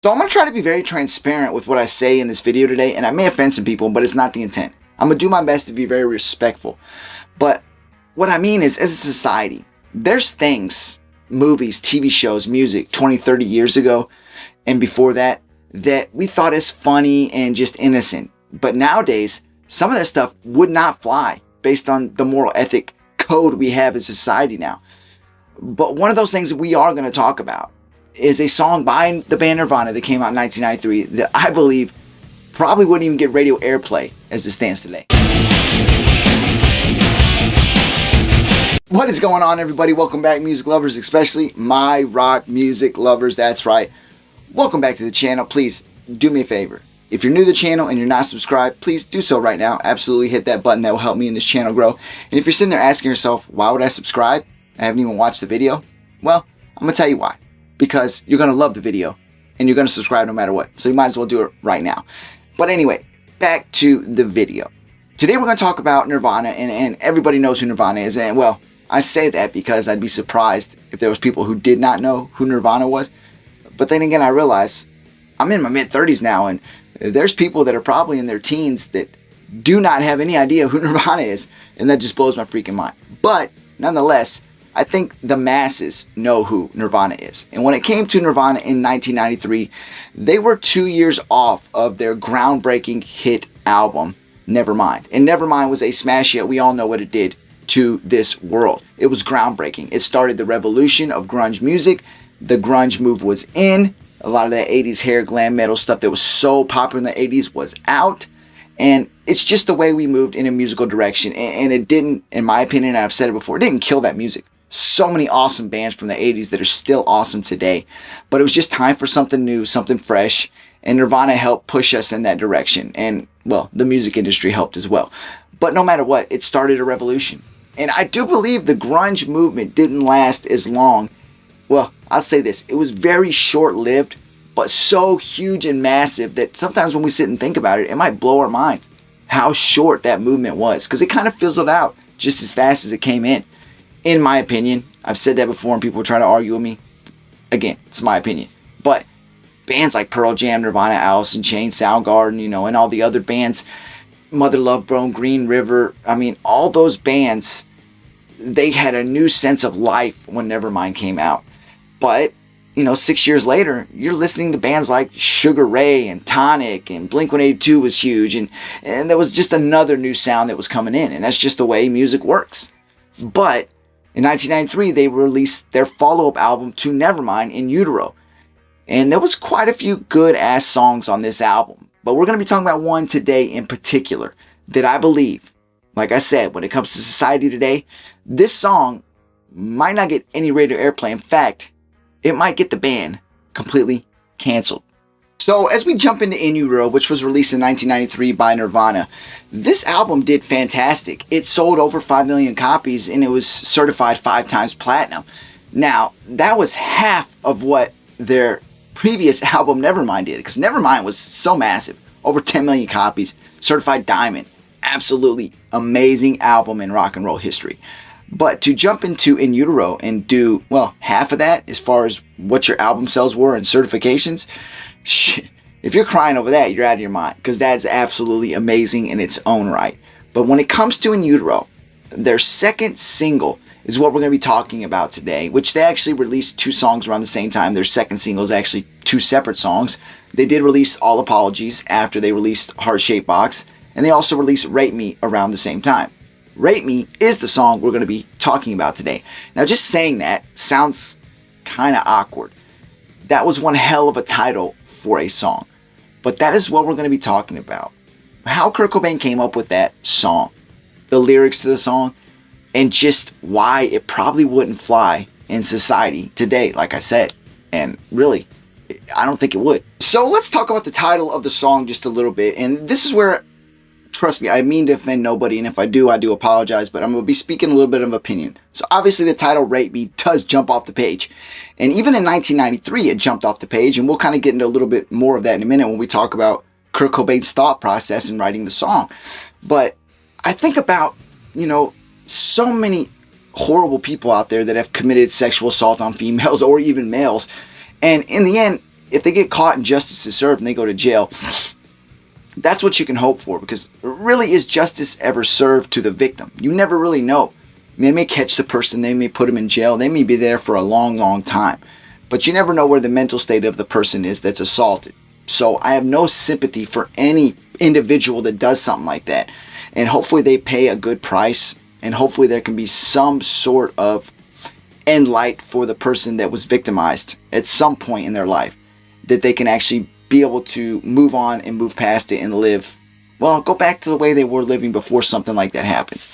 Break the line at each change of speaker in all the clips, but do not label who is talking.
So I'm going to try to be very transparent with what I say in this video today, and I may offend some people, but it's not the intent. I'm going to do my best to be very respectful. But what I mean is, as a society, there's things, movies, TV shows, music, 20, 30 years ago, and before that, that we thought is funny and just innocent. But nowadays, some of that stuff would not fly based on the moral ethic code we have as society now. But one of those things that we are going to talk about is a song by the band Nirvana that came out in 1993 that I believe probably wouldn't even get radio airplay as it stands today. What is going on, everybody? Welcome back, music lovers, especially my rock music lovers. That's right. Welcome back to the channel. Please do me a favor. If you're new to the channel and you're not subscribed, please do so right now. Absolutely hit that button. That will help me and this channel grow. And if you're sitting there asking yourself, why would I subscribe? I haven't even watched the video. Well, I'm going to tell you why. Because you're going to love the video and you're going to subscribe no matter what. So you might as well do it right now. But anyway, back to the video. Today we're going to talk about Nirvana, and everybody knows who Nirvana is. And well, I say that because I'd be surprised if there was people who did not know who Nirvana was. But then again, I realize I'm in my mid-30s now, and there's people that are probably in their teens that do not have any idea who Nirvana is. And that just blows my freaking mind. But nonetheless, I think the masses know who Nirvana is. And when it came to Nirvana in 1993, they were 2 years off of their groundbreaking hit album, Nevermind. And Nevermind was a smash hit. We all know what it did to this world. It was groundbreaking. It started the revolution of grunge music. The grunge move was in. A lot of that 80s hair glam metal stuff that was so popular in the 80s was out. And it's just the way we moved in a musical direction. And it didn't, in my opinion, and I've said it before, it didn't kill that music. So many awesome bands from the 80s that are still awesome today. But it was just time for something new, something fresh. And Nirvana helped push us in that direction. And, well, the music industry helped as well. But no matter what, it started a revolution. And I do believe the grunge movement didn't last as long. Well, I'll say this. It was very short-lived, but so huge and massive that sometimes when we sit and think about it, it might blow our minds how short that movement was. Because it kind of fizzled out just as fast as it came in. In my opinion, I've said that before and people try to argue with me. Again, it's my opinion. But bands like Pearl Jam, Nirvana, Alice in Chains, Soundgarden, and all the other bands, Mother Love Bone, Green River, I mean, all those bands, they had a new sense of life when Nevermind came out. But, 6 years later, you're listening to bands like Sugar Ray and Tonic, and Blink-182 was huge, and there was just another new sound that was coming in, and that's just the way music works. But in 1993, they released their follow-up album to Nevermind, In Utero. And there was quite a few good-ass songs on this album. But we're going to be talking about one today in particular that I believe, like I said, when it comes to society today, this song might not get any radio airplay. In fact, it might get the band completely canceled. So as we jump into In Utero, which was released in 1993 by Nirvana, this album did fantastic. It sold over 5 million copies and it was certified 5 times platinum. Now, that was half of what their previous album Nevermind did, because Nevermind was so massive. Over 10 million copies, certified diamond. Absolutely amazing album in rock and roll history. But to jump into In Utero and do, well, half of that as far as what your album sales were and certifications, shit, if you're crying over that, you're out of your mind, because that's absolutely amazing in its own right. But when it comes to In Utero, their second single is what we're going to be talking about today, which they actually released 2 songs around the same time. Their second single is actually 2 separate songs. They did release All Apologies after they released Heart Shaped Box, and they also released Rape Me around the same time. Rape Me is the song we're going to be talking about today. Now, just saying that sounds kind of awkward. That was one hell of a title for a song. But that is what we're going to be talking about. How Kurt Cobain came up with that song, the lyrics to the song, and just why it probably wouldn't fly in society today, like I said. And really, I don't think it would. So let's talk about the title of the song just a little bit. And this is where, trust me, I mean to offend nobody, and if I do apologize, but I'm going to be speaking a little bit of opinion. So obviously the title Rape Me does jump off the page. And even in 1993, it jumped off the page, and we'll kind of get into a little bit more of that in a minute when we talk about Kurt Cobain's thought process in writing the song. But I think about, so many horrible people out there that have committed sexual assault on females or even males. And in the end, if they get caught and justice is served and they go to jail, that's what you can hope for, because really, is justice ever served to the victim? You never really know. They may catch the person, they may put them in jail, they may be there for a long, long time, but you never know where the mental state of the person is that's assaulted. So I have no sympathy for any individual that does something like that, and hopefully they pay a good price, and hopefully there can be some sort of end light for the person that was victimized at some point in their life, that they can actually be able to move on and move past it and live, well, go back to the way they were living before something like that happens.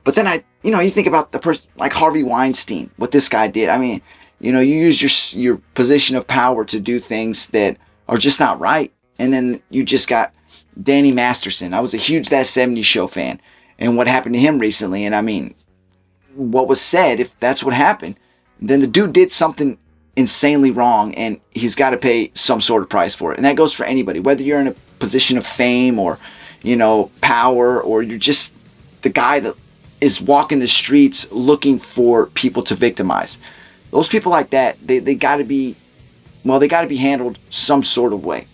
But then you think about the person like Harvey Weinstein, what this guy did. I mean, you use your position of power to do things that are just not right. And then you just got Danny Masterson. I was a huge That 70s Show fan, and what happened to him recently. And I mean, what was said, if that's what happened, then the dude did something insanely wrong, and he's got to pay some sort of price for it. And that goes for anybody, whether you're in a position of fame or, power, or you're just the guy that is walking the streets looking for people to victimize. Those people like that, they got to be, they got to be handled some sort of way.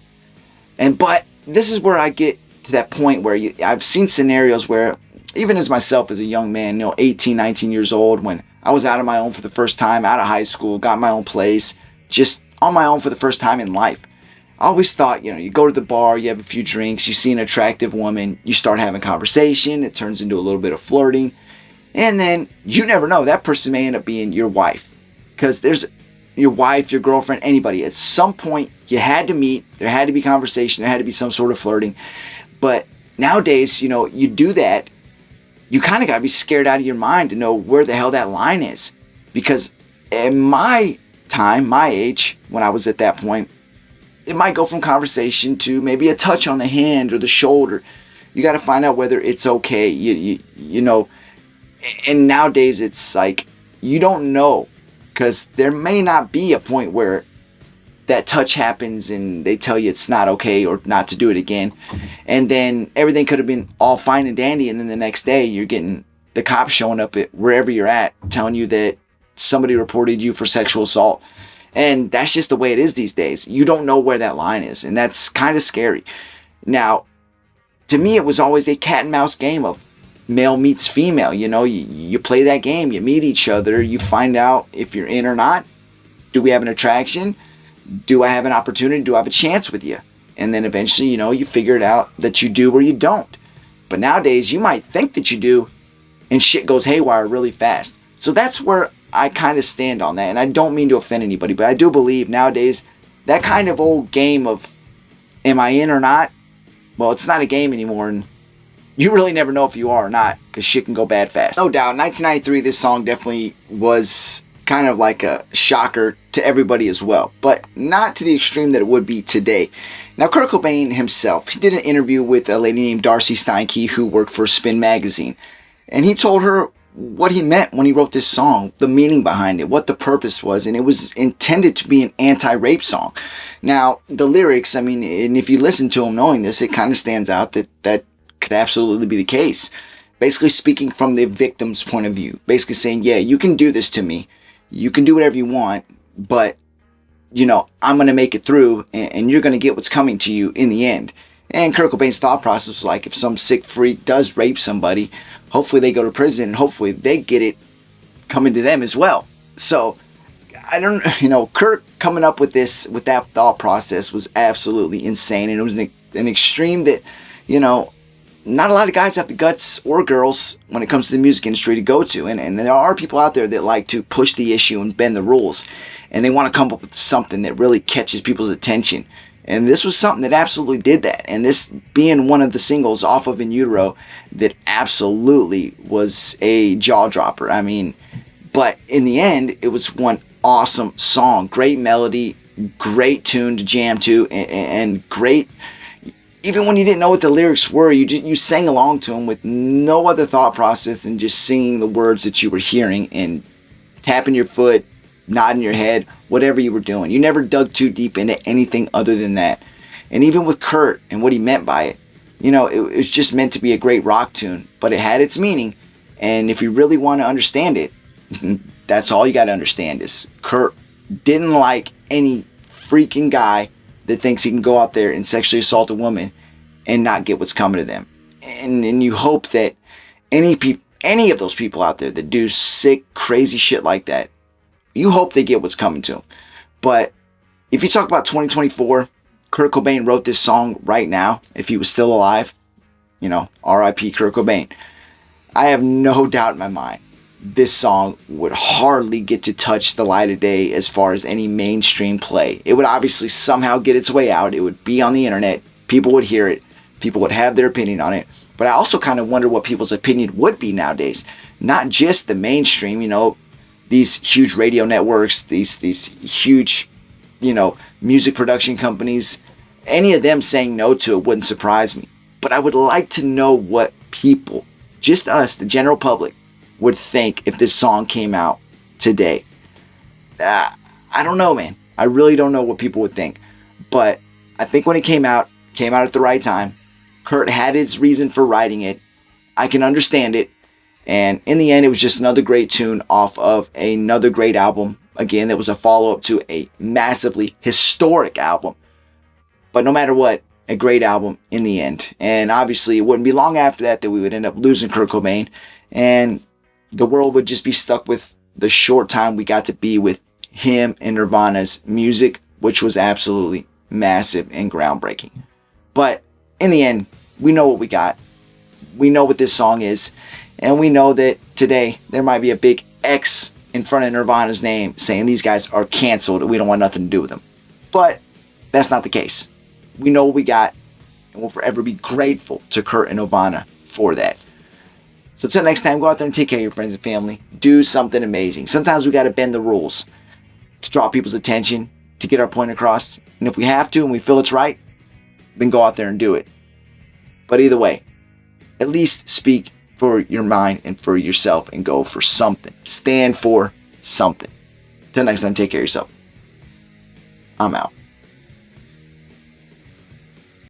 But this is where I get to that point where I've seen scenarios where, even as myself as a young man, 18, 19 years old, when I was out on my own for the first time, out of high school, got my own place, just on my own for the first time in life. I always thought, you go to the bar, you have a few drinks, you see an attractive woman, you start having conversation, it turns into a little bit of flirting, and then you never know, that person may end up being your wife. Because there's your wife, your girlfriend, anybody. At some point, you had to meet, there had to be conversation, there had to be some sort of flirting. But nowadays, you do that, you kind of got to be scared out of your mind to know where the hell that line is. Because in my time, my age, when I was at that point, it might go from conversation to maybe a touch on the hand or the shoulder. You got to find out whether it's okay. You know, and nowadays it's like, you don't know, because there may not be a point where that touch happens and they tell you it's not okay or not to do it again. And then everything could have been all fine and dandy. And then the next day you're getting the cops showing up at wherever you're at, telling you that somebody reported you for sexual assault. And that's just the way it is these days. You don't know where that line is. And that's kind of scary. Now, to me, it was always a cat and mouse game of male meets female. You play that game, you meet each other, you find out if you're in or not. Do we have an attraction? Do I have an opportunity? Do I have a chance with you? And then eventually, you figure it out that you do or you don't. But nowadays, you might think that you do, and shit goes haywire really fast. So that's where I kind of stand on that. And I don't mean to offend anybody, but I do believe nowadays that kind of old game of, am I in or not? Well, it's not a game anymore, and you really never know if you are or not, because shit can go bad fast. No doubt, 1993, this song definitely was kind of like a shocker to everybody as well, but not to the extreme that it would be today. Now, Kurt Cobain himself, he did an interview with a lady named Darcy Steinke, who worked for Spin magazine, and he told her what he meant when he wrote this song, the meaning behind it, what the purpose was, and it was intended to be an anti-rape song. Now, the lyrics, I mean, and if you listen to him knowing this, it kind of stands out that could absolutely be the case. Basically speaking from the victim's point of view, basically saying, yeah, you can do this to me, you can do whatever you want, but, I'm going to make it through, and you're going to get what's coming to you in the end. And Kurt Cobain's thought process was like, if some sick freak does rape somebody, hopefully they go to prison, and hopefully they get it coming to them as well. So, I don't, Kurt coming up with that thought process was absolutely insane, and it was an extreme that, not a lot of guys have the guts, or girls, when it comes to the music industry, to go to. And there are people out there that like to push the issue and bend the rules. And they want to come up with something that really catches people's attention. And this was something that absolutely did that. And this being one of the singles off of In Utero that absolutely was a jaw dropper. I mean, but in the end, it was one awesome song. Great melody, great tune to jam to, and great... Even when you didn't know what the lyrics were, you sang along to them with no other thought process than just singing the words that you were hearing and tapping your foot, nodding your head, whatever you were doing. You never dug too deep into anything other than that. And even with Kurt and what he meant by it, it was just meant to be a great rock tune, but it had its meaning. And if you really want to understand it, that's all you got to understand is Kurt didn't like any freaking guy that thinks he can go out there and sexually assault a woman and not get what's coming to them. And you hope that any of those people out there that do sick, crazy shit like that, you hope they get what's coming to them. But if you talk about 2024, Kurt Cobain wrote this song right now, if he was still alive, R.I.P. Kurt Cobain. I have no doubt in my mind this song would hardly get to touch the light of day as far as any mainstream play. It would obviously somehow get its way out. It would be on the internet. People would hear it. People would have their opinion on it. But I also kind of wonder what people's opinion would be nowadays. Not just the mainstream, these huge radio networks, these huge, music production companies. Any of them saying no to it wouldn't surprise me. But I would like to know what people, just us, the general public, would think if this song came out today. I don't know, man. I really don't know what people would think. But I think when it came out at the right time. Kurt had his reason for writing it. I can understand it. And in the end, it was just another great tune off of another great album. Again, that was a follow-up to a massively historic album. But no matter what, a great album in the end. And obviously, it wouldn't be long after that we would end up losing Kurt Cobain. And the world would just be stuck with the short time we got to be with him and Nirvana's music, which was absolutely massive and groundbreaking. But in the end, we know what we got. We know what this song is. And we know that today there might be a big X in front of Nirvana's name saying these guys are canceled and we don't want nothing to do with them. But that's not the case. We know what we got, and we'll forever be grateful to Kurt and Nirvana for that. So until next time, go out there and take care of your friends and family. Do something amazing. Sometimes we got to bend the rules to draw people's attention, to get our point across. And if we have to and we feel it's right, then go out there and do it. But either way, at least speak for your mind and for yourself and go for something. Stand for something. Till next time, take care of yourself. I'm out.